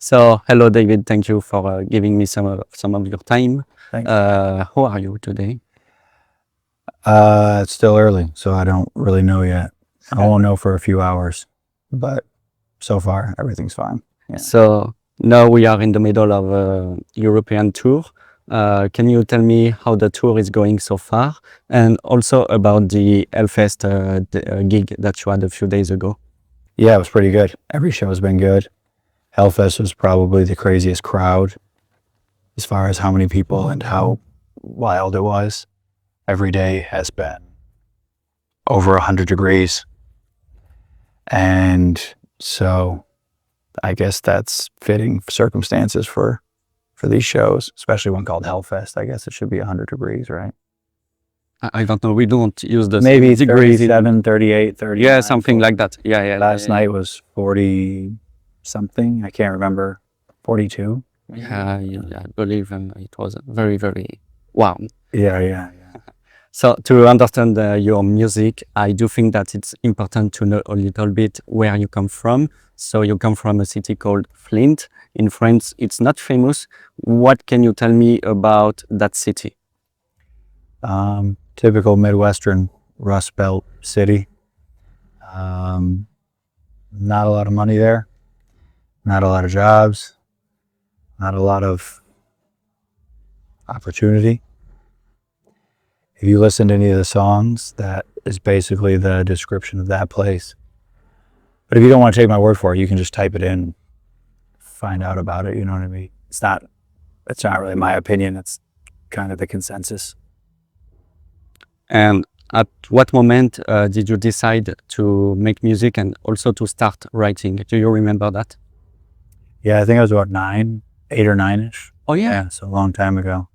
So, hello, David. Thank you for giving me some of your time. Thanks. How are you today? It's still early, so I don't really know yet. I won't know for a few hours, but so far everything's fine. Yeah. So now we are in the middle of a European tour. Can you tell me how the tour is going so far, and also about the Hellfest gig that you had a few days ago? Yeah, it was pretty good. Every show has been good. Hellfest was probably the craziest crowd as far as how many people and how wild it was. Every day has been over 100 degrees. And so I guess that's fitting circumstances for these shows, especially one called Hellfest. I guess it should be 100 degrees, right? I don't know. We don't use the Maybe same degrees. 37, 38, 39. Yeah, something like that. Yeah. Last night was 40 something. I can't remember. 42. Yeah, I believe it was very, very warm. Yeah. So to understand your music, I do think that it's important to know a little bit where you come from. So you come from a city called Flint in France. It's not famous. What can you tell me about that city? Typical Midwestern Rust Belt city. Not a lot of money there. Not a lot of jobs. Not a lot of opportunity. If you listen to any of the songs, that is basically the description of that place. But if you don't want to take my word for it, you can just type it in, find out about it, you know what I mean? It's not really my opinion, it's kind of the consensus. And at what moment did you decide to make music and also to start writing? Do you remember that? Yeah, I think I was about 8 or 9-ish. Oh yeah. Yeah, so a long time ago.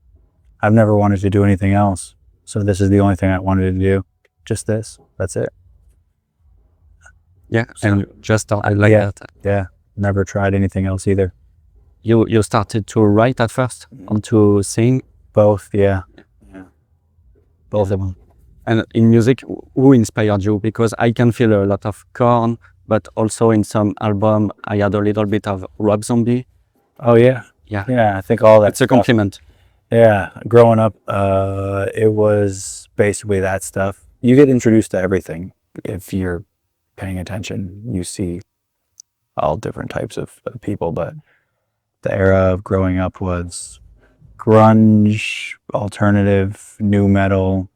I've never wanted to do anything else. So this is the only thing I wanted to do. Just this. That's it. Yeah, So, and just started like yeah. that. Yeah. Never tried anything else either. You started to write at first and to sing? Both, yeah. Both of them. And in music, who inspired you? Because I can feel a lot of Korn, but also in some album, I had a little bit of Rob Zombie. Oh yeah. Yeah. Yeah, I think all that It's a stuff. compliment. Yeah, growing up, it was basically that stuff. You get introduced to everything. If you're paying attention, you see all different types of people, but the era of growing up was grunge, alternative, new metal,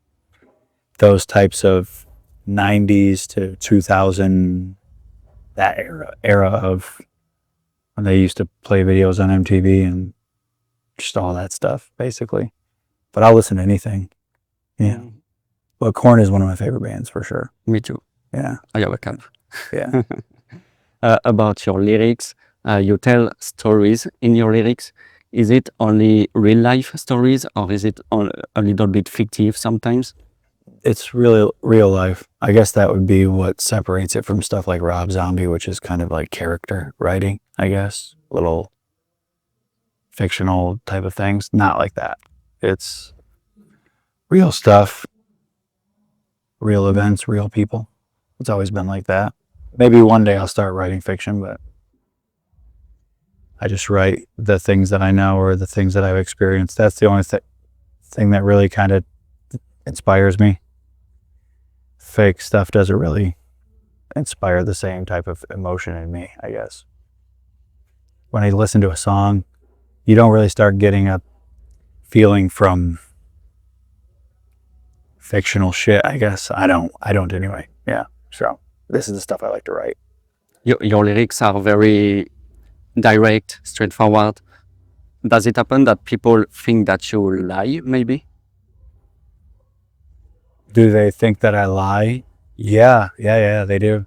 those types of 90s to 2000, that era of when they used to play videos on MTV and just all that stuff, basically. But I'll listen to anything. Yeah. Well, Korn is one of my favorite bands for sure. Me too. Yeah. I have a cap. Yeah. About your lyrics, you tell stories in your lyrics. Is it only real life stories or is it a little bit fictive sometimes? It's really real life. I guess that would be what separates it from stuff like Rob Zombie, which is kind of like character writing, I guess. Little fictional type of things. Not like that. It's real stuff, real events, real people. It's always been like that. Maybe one day I'll start writing fiction, but I just write the things that I know or the things that I've experienced. That's the only thing that really kind of inspires me. Fake stuff doesn't really inspire the same type of emotion in me, I guess. When I listen to a song, you don't really start getting a feeling from fictional shit, I guess. I don't anyway. Yeah. So this is the stuff I like to write. Your lyrics are very direct, straightforward. Does it happen that people think that you lie, maybe? Do they think that I lie? Yeah, they do.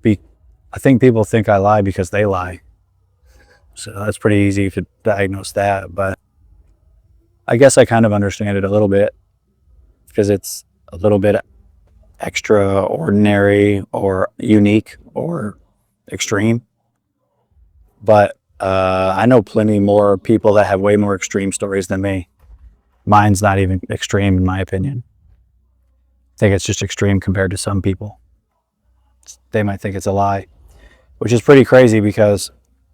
I think people think I lie because they lie. So that's pretty easy to diagnose that, but I guess I kind of understand it a little bit because it's a little bit extraordinary or unique or extreme. But I know plenty more people that have way more extreme stories than me. Mine's not even extreme in my opinion. I think it's just extreme compared to some people. They might think it's a lie, which is pretty crazy because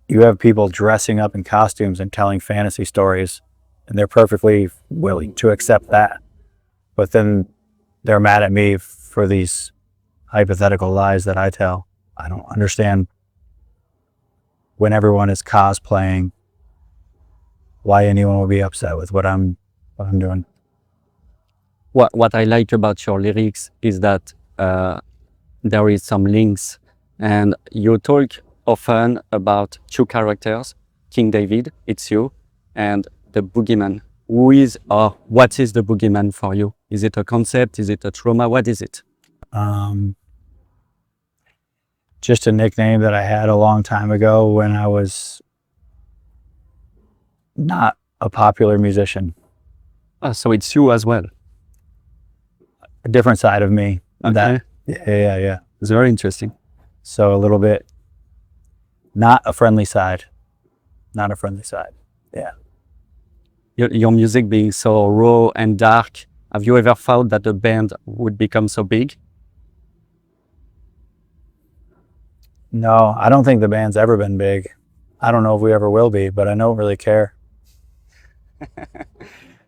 you have people dressing up in costumes and telling fantasy stories, and they're perfectly willing to accept that. But then they're mad at me for these hypothetical lies that I tell. I don't understand when everyone is cosplaying why anyone would be upset with what I'm doing. What I like about your lyrics is that there is some links, and you talk often about two characters, King David, it's you, and the boogeyman. Who is or what is the boogeyman for you? Is it a concept? Is it a trauma? What is it? Just a nickname that I had a long time ago when I was not a popular musician. So it's you as well. A different side of me. Okay. Yeah. It's very interesting. So a little bit, not a friendly side. Not a friendly side. Yeah. Your music being so raw and dark, have you ever thought that the band would become so big? No, I don't think the band's ever been big. I don't know if we ever will be, but I don't really care.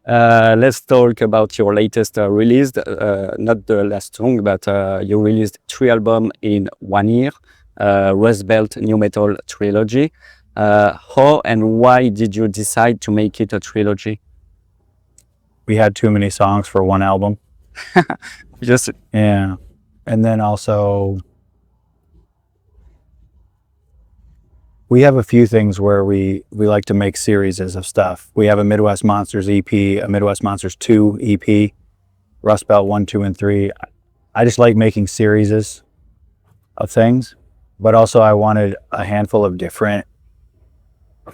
Let's talk about your latest release, not the last song, but you released 3 albums in 1 year, Rust Belt New Metal Trilogy. How and why did you decide to make it a trilogy? We had too many songs for one album. Yeah. And then also, we have a few things where we like to make series of stuff. We have a Midwest Monsters EP, a Midwest Monsters 2 EP, Rust Belt 1, 2, and 3. I just like making series of things, but also I wanted a handful of different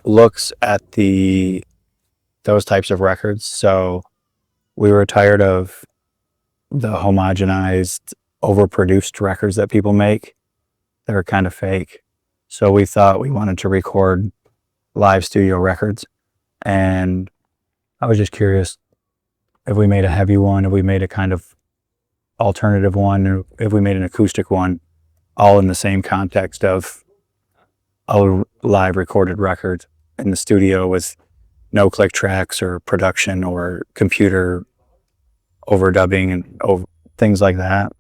looks at those types of records. So we were tired of the homogenized, overproduced records that people make. They're kind of fake. So we thought we wanted to record live studio records. And I was just curious if we made a heavy one, if we made a kind of alternative one, or if we made an acoustic one, all in the same context of a live recorded record in the studio with no click tracks or production or computer overdubbing and things like that.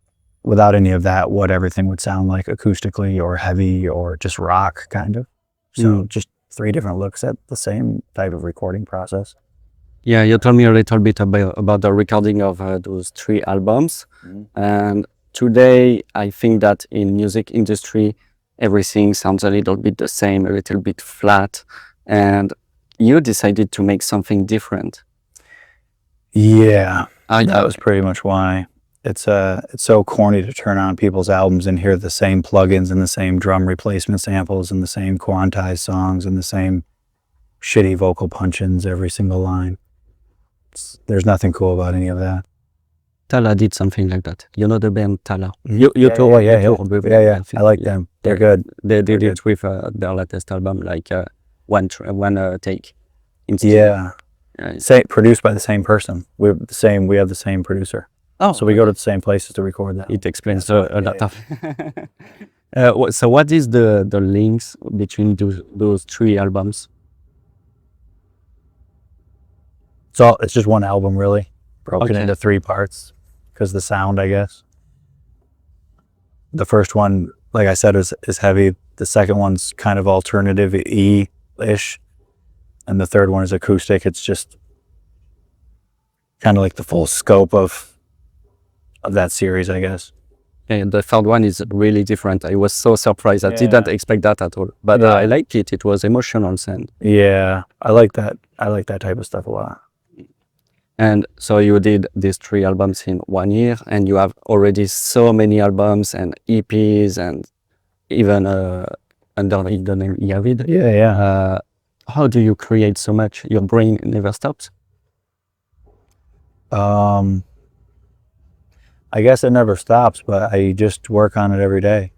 Without any of that, what everything would sound like acoustically or heavy or just rock kind of. So just 3 different looks at the same type of recording process. Yeah, you told me a little bit about the recording of those 3 albums. And today, I think that in music industry, everything sounds a little bit the same, a little bit flat. And you decided to make something different. Yeah, that was pretty much why. It's so corny to turn on people's albums and hear the same plugins and the same drum replacement samples and the same quantized songs and the same shitty vocal punch-ins every single line. There's nothing cool about any of that. Tala did something like that. You know the band Tala? Yeah. I like them. They're good. They did it with their latest album, like one take. Yeah. Produced by the same person. We have the same producer. Oh, so we go to the same places to record that. It explains a lot of. So what is the links between those 3 albums? So it's just one album, really, broken into 3 parts because the sound, I guess. The first one, like I said, is heavy. The second one's kind of alternative E-ish, and the third one is acoustic. It's just kind of like the full scope of that series, I guess. And the third one is really different. I was so surprised. I didn't expect that at all. But I like it. It was emotional and yeah, I like that. I like that type of stuff a lot. And so you did these 3 albums in 1 year, and you have already so many albums and EPs and even under the name Yavid. Yeah. How do you create so much? Your brain never stops? I guess it never stops, but I just work on it every day.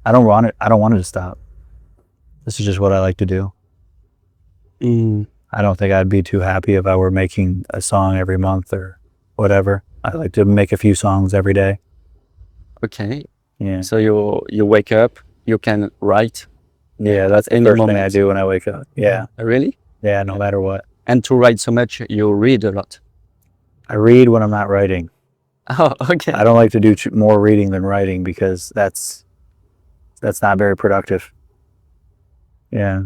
I don't want it to stop. This is just what I like to do. I don't think I'd be too happy if I were making a song every month or whatever. I like to make a few songs every day. Okay. Yeah. So you wake up, you can write Yeah, that's the Any first thing I moment. do when I wake up. Yeah. Really? Yeah, no matter what. And to write so much, you read a lot. I read when I'm not writing. Oh, okay. I don't like to do more reading than writing because that's not very productive. Yeah.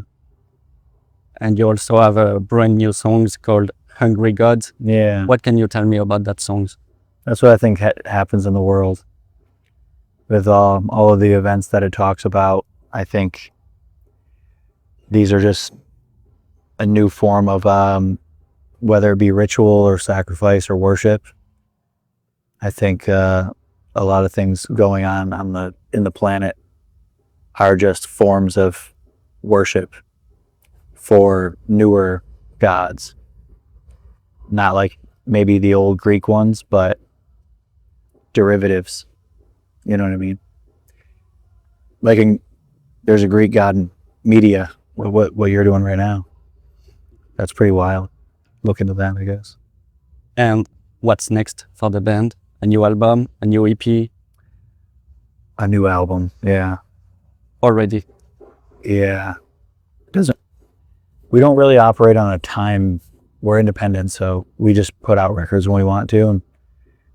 And you also have a brand new songs called Hungry Gods. Yeah. What can you tell me about that songs? That's what I think happens in the world with all of the events that it talks about. I think these are just a new form of whether it be ritual or sacrifice or worship. I think a lot of things going on in the planet are just forms of worship for newer gods. Not like maybe the old Greek ones, but derivatives. You know what I mean? Like there's a Greek god in media. What you're doing right now? That's pretty wild. Look into that, I guess. And what's next for the band? A new album, a new EP? A new album, yeah. Already? Yeah. We don't really operate on a time. We're independent, so we just put out records when we want to, and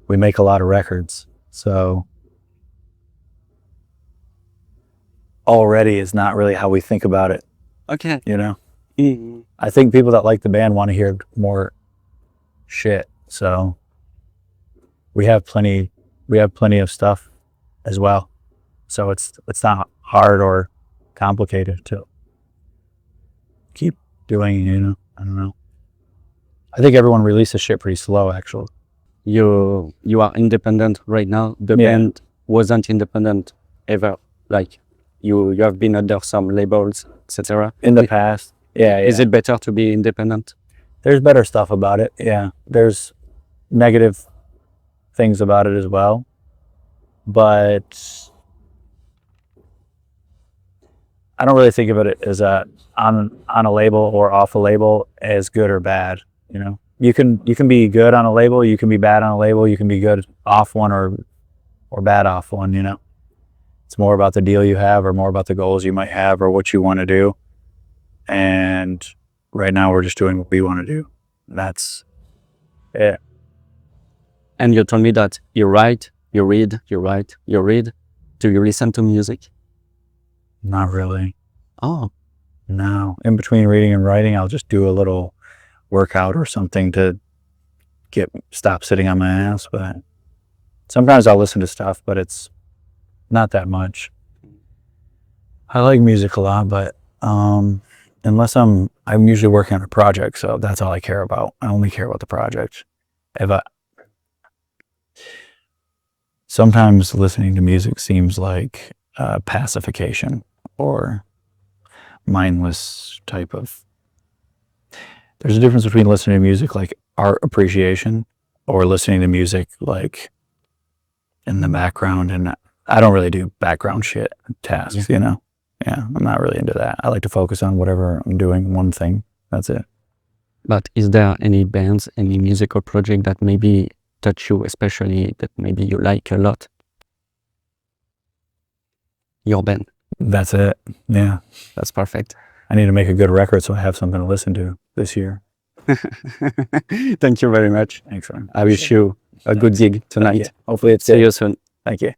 we make a lot of records. So already is not really how we think about it, Okay. you know? Mm. I think people that like the band want to hear more shit, so we have plenty of stuff as well. So it's not hard or complicated to keep doing, you know? I don't know. I think everyone releases shit pretty slow, actually. You are independent right now. The Yeah. band wasn't independent ever. Like you have been under some labels, etc. In the past, yeah. Is it better to be independent? There's better stuff about it, yeah. There's negative things about it as well, but I don't really think of it as on a label or off a label as good or bad. You know, you can be good on a label, you can be bad on a label, you can be good off one or bad off one. You know, it's more about the deal you have, or more about the goals you might have, or what you want to do. And right now, we're just doing what we want to do. That's it. And you told me that you write, you read, you write, you read. Do you listen to music? Not really. Oh, No. In between reading and writing, I'll just do a little workout or something to stop sitting on my ass. But sometimes I'll listen to stuff, but it's not that much. I like music a lot, but unless I'm usually working on a project, so that's all I care about. I only care about the project. Sometimes listening to music seems like pacification or mindless type of. There's a difference between listening to music like art appreciation or listening to music like in the background, and I don't really do background shit tasks, you know? Yeah, I'm not really into that. I like to focus on whatever I'm doing, one thing. That's it. but is there any bands, any musical project that maybe touch you especially, that maybe you like a lot? Your band. That's it. Yeah. That's perfect. I need to make a good record so I have something to listen to this year. Thank you very much. Thanks, man. I wish you a good gig tonight. Hopefully it's See good. you soon. Thank you.